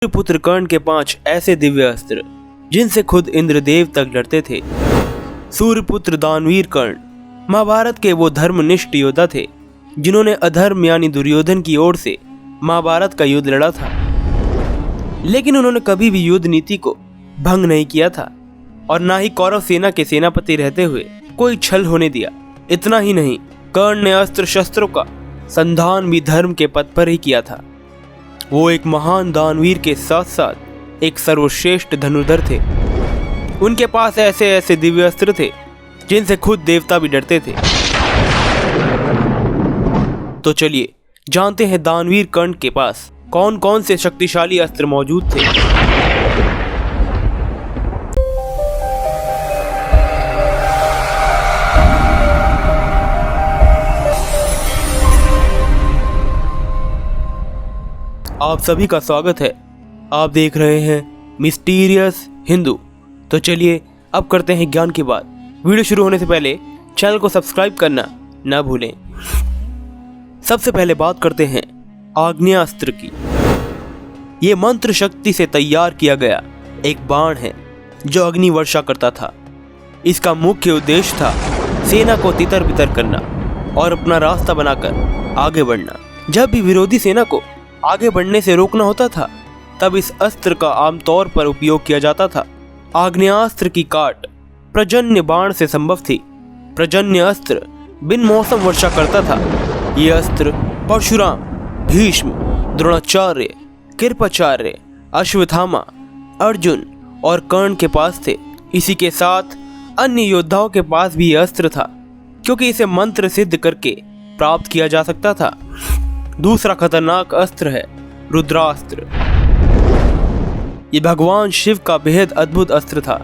सूर्यपुत्र कर्ण के 5 ऐसे दिव्य अस्त्र जिनसे खुद इंद्रदेव तक डरते थे। सूर्यपुत्र दानवीर कर्ण महाभारत के वो धर्मनिष्ठ योद्धा थे जिन्होंने अधर्म यानी दुर्योधन की ओर से महाभारत का युद्ध लड़ा था, लेकिन उन्होंने कभी भी युद्ध नीति को भंग नहीं किया था और ना ही कौरव सेना के सेनापति रहते हुए कोई छल होने दिया। इतना ही नहीं, कर्ण ने अस्त्र शस्त्रों का संधान भी धर्म के पथ पर ही किया था। वो एक महान दानवीर के साथ साथ एक सर्वश्रेष्ठ धनुर्धर थे। उनके पास ऐसे ऐसे दिव्य अस्त्र थे जिनसे खुद देवता भी डरते थे। तो चलिए जानते हैं दानवीर कर्ण के पास कौन कौन से शक्तिशाली अस्त्र मौजूद थे। आप सभी का स्वागत है। आप देख रहे हैं मिस्टीरियस हिंदू। तो चलिए अब करते हैं ज्ञान की बात। वीडियो शुरू होने से पहले चैनल को सब्सक्राइब करना ना भूलें। सबसे पहले बात करते हैं आग्नेयास्त्र की। ये मंत्र शक्ति से तैयार किया गया एक बाण है जो अग्नि वर्षा करता था। इसका मुख्य उद्देश्य था सेना को तितर बितर करना और अपना रास्ता बनाकर आगे बढ़ना। जब भी विरोधी सेना को आगे बढ़ने से रोकना होता था तब इस अस्त्र का आमतौर पर उपयोग किया जाता था। आग्नेयास्त्र की काट प्रजन्य बाण से संभव थी। प्रजन्य अस्त्र बिन मौसम वर्षा करता था। ये अस्त्र परशुराम, भीष्म, द्रोणाचार्य, कृपाचार्य, अश्वत्थामा, अर्जुन और कर्ण के पास थे। इसी के साथ अन्य योद्धाओं के पास भी यह अस्त्र था क्योंकि इसे मंत्र सिद्ध करके प्राप्त किया जा सकता था। दूसरा खतरनाक अस्त्र है रुद्रास्त्र। ये भगवान शिव का बेहद अद्भुत अस्त्र था।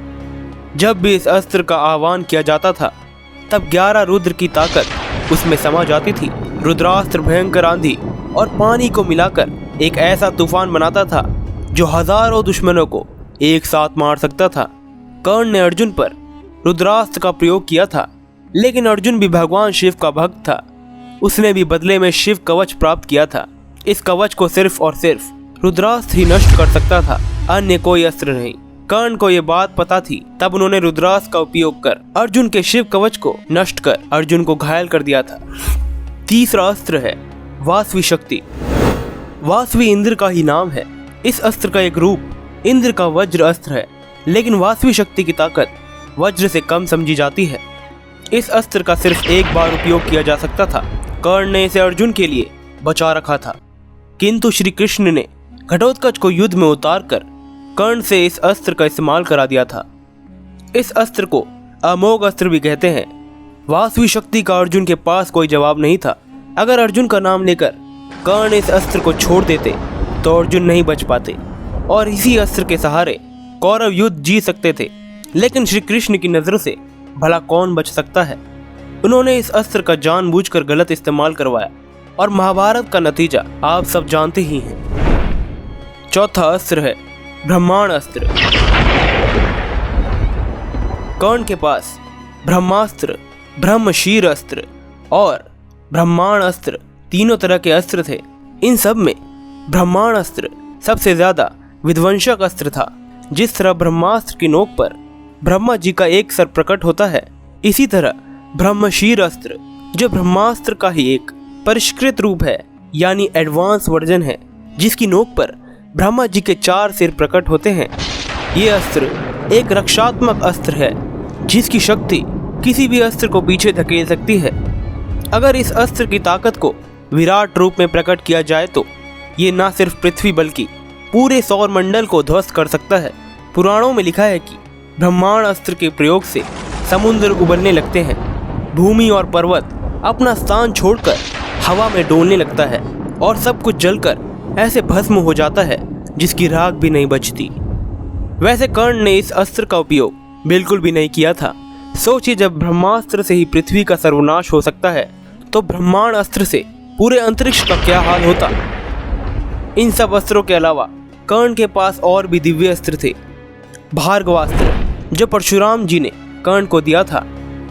जब भी इस अस्त्र का आह्वान किया जाता था तब 11 रुद्र की ताकत उसमें समा जाती थी। रुद्रास्त्र भयंकर आंधी और पानी को मिलाकर एक ऐसा तूफान बनाता था जो हजारों दुश्मनों को एक साथ मार सकता था। कर्ण ने अर्जुन पर रुद्रास्त्र का प्रयोग किया था, लेकिन अर्जुन भी भगवान शिव का भक्त था। उसने भी बदले में शिव कवच प्राप्त किया था। इस कवच को सिर्फ और सिर्फ रुद्रास्त्र ही नष्ट कर सकता था, अन्य कोई अस्त्र नहीं। कर्ण को यह बात पता थी, तब उन्होंने रुद्रास्त्र का उपयोग कर अर्जुन के शिव कवच को नष्ट कर अर्जुन को घायल कर दिया था। तीसरा अस्त्र है वासवी शक्ति। वासवी इंद्र का ही नाम है। इस अस्त्र का एक रूप इंद्र का वज्र अस्त्र है, लेकिन वासवी शक्ति की ताकत वज्र से कम समझी जाती है। इस अस्त्र का सिर्फ एक बार उपयोग किया जा सकता था। कर्ण ने इसे अर्जुन के लिए बचा रखा था, किंतु श्री कृष्ण ने घटोत्कच को युद्ध में उतारकर कर्ण से इस अस्त्र का इस्तेमाल करा दिया था। इस अस्त्र को अमोघ अस्त्र भी कहते हैं। वासवी शक्ति का अर्जुन के पास कोई जवाब नहीं था। अगर अर्जुन का नाम लेकर कर्ण इस अस्त्र को छोड़ देते तो अर्जुन नहीं बच पाते और इसी अस्त्र के सहारे कौरव युद्ध जीत सकते थे। लेकिन श्री कृष्ण की नजर से भला कौन बच सकता है। उन्होंने इस अस्त्र का जानबूझकर गलत इस्तेमाल करवाया और महाभारत का नतीजा आप सब जानते ही हैं। चौथा अस्त्र है ब्रह्मांड अस्त्र। कर्ण के पास ब्रह्मास्त्र, ब्रह्मशीर अस्त्र और ब्रह्मांड अस्त्र तीनों तरह के अस्त्र थे। इन सब में ब्रह्मांड अस्त्र सबसे ज्यादा विध्वंसक अस्त्र था। जिस तरह ब्रह्मास्त्र की नोक पर ब्रह्मा जी का एक सर प्रकट होता है, इसी तरह ब्रह्मशीर अस्त्र जो ब्रह्मास्त्र का ही एक परिष्कृत रूप है यानी एडवांस वर्जन है, जिसकी नोक पर ब्रह्मा जी के 4 सिर प्रकट होते हैं। ये अस्त्र एक रक्षात्मक अस्त्र है जिसकी शक्ति किसी भी अस्त्र को पीछे धकेल सकती है। अगर इस अस्त्र की ताकत को विराट रूप में प्रकट किया जाए तो ये न सिर्फ पृथ्वी बल्कि पूरे सौर मंडल को ध्वस्त कर सकता है। पुराणों में लिखा है कि ब्रह्मांड अस्त्र के प्रयोग से समुद्र उबलने लगते हैं, भूमि और पर्वत अपना स्थान छोड़कर हवा में डोलने लगता है और सब कुछ जलकर ऐसे भस्म हो जाता है जिसकी राख भी नहीं बचती। वैसे कर्ण ने इस अस्त्र का उपयोग बिल्कुल भी नहीं किया था। सोचिए, जब ब्रह्मास्त्र से ही पृथ्वी का सर्वनाश हो सकता है तो ब्रह्मांड अस्त्र से पूरे अंतरिक्ष का क्या हाल होता। इन सब अस्त्रों के अलावा कर्ण के पास और भी दिव्य अस्त्र थे। भार्गवास्त्र जो परशुराम जी ने कर्ण को दिया था।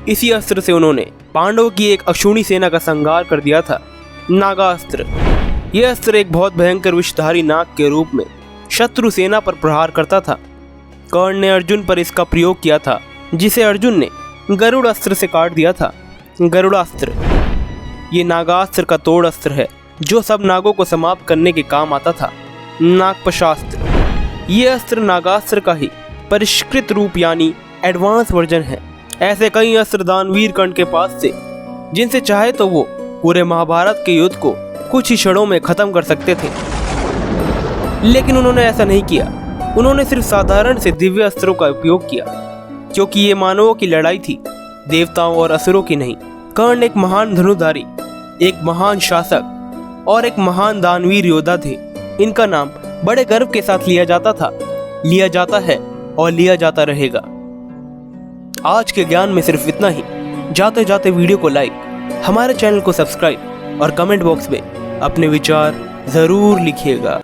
इसी अस्त्र से उन्होंने पांडवों की एक अक्षुणी सेना का संहार कर दिया था। नागास्त्र, यह अस्त्र एक बहुत भयंकर विषधारी नाग के रूप में शत्रु सेना पर प्रहार करता था। कर्ण ने अर्जुन पर इसका प्रयोग किया था, जिसे अर्जुन ने गरुड़ अस्त्र से काट दिया था। गरुड़ास्त्र ये नागास्त्र का तोड़ अस्त्र है, जो सब नागों को समाप्त करने के काम आता था। नागपशास्त्र ये अस्त्र नागास्त्र का ही परिष्कृत रूप यानी एडवांस वर्जन है। ऐसे कई अस्त्र दानवीर कर्ण के पास थे, जिनसे चाहे तो वो पूरे महाभारत के युद्ध को कुछ ही क्षणों में खत्म कर सकते थे। लेकिन उन्होंने ऐसा नहीं किया। उन्होंने सिर्फ साधारण से दिव्य अस्त्रों का उपयोग किया, क्योंकि ये मानवों की लड़ाई थी, देवताओं और असुरों की नहीं। कर्ण एक महान धनुधारी, एक महान शासक और एक महान दानवीर योद्धा थे। इनका नाम बड़े गर्व के साथ लिया जाता था, लिया जाता है और लिया जाता रहेगा। आज के ज्ञान में सिर्फ इतना ही। जाते जाते वीडियो को लाइक, हमारे चैनल को सब्सक्राइब और कमेंट बॉक्स में अपने विचार जरूर लिखिएगा।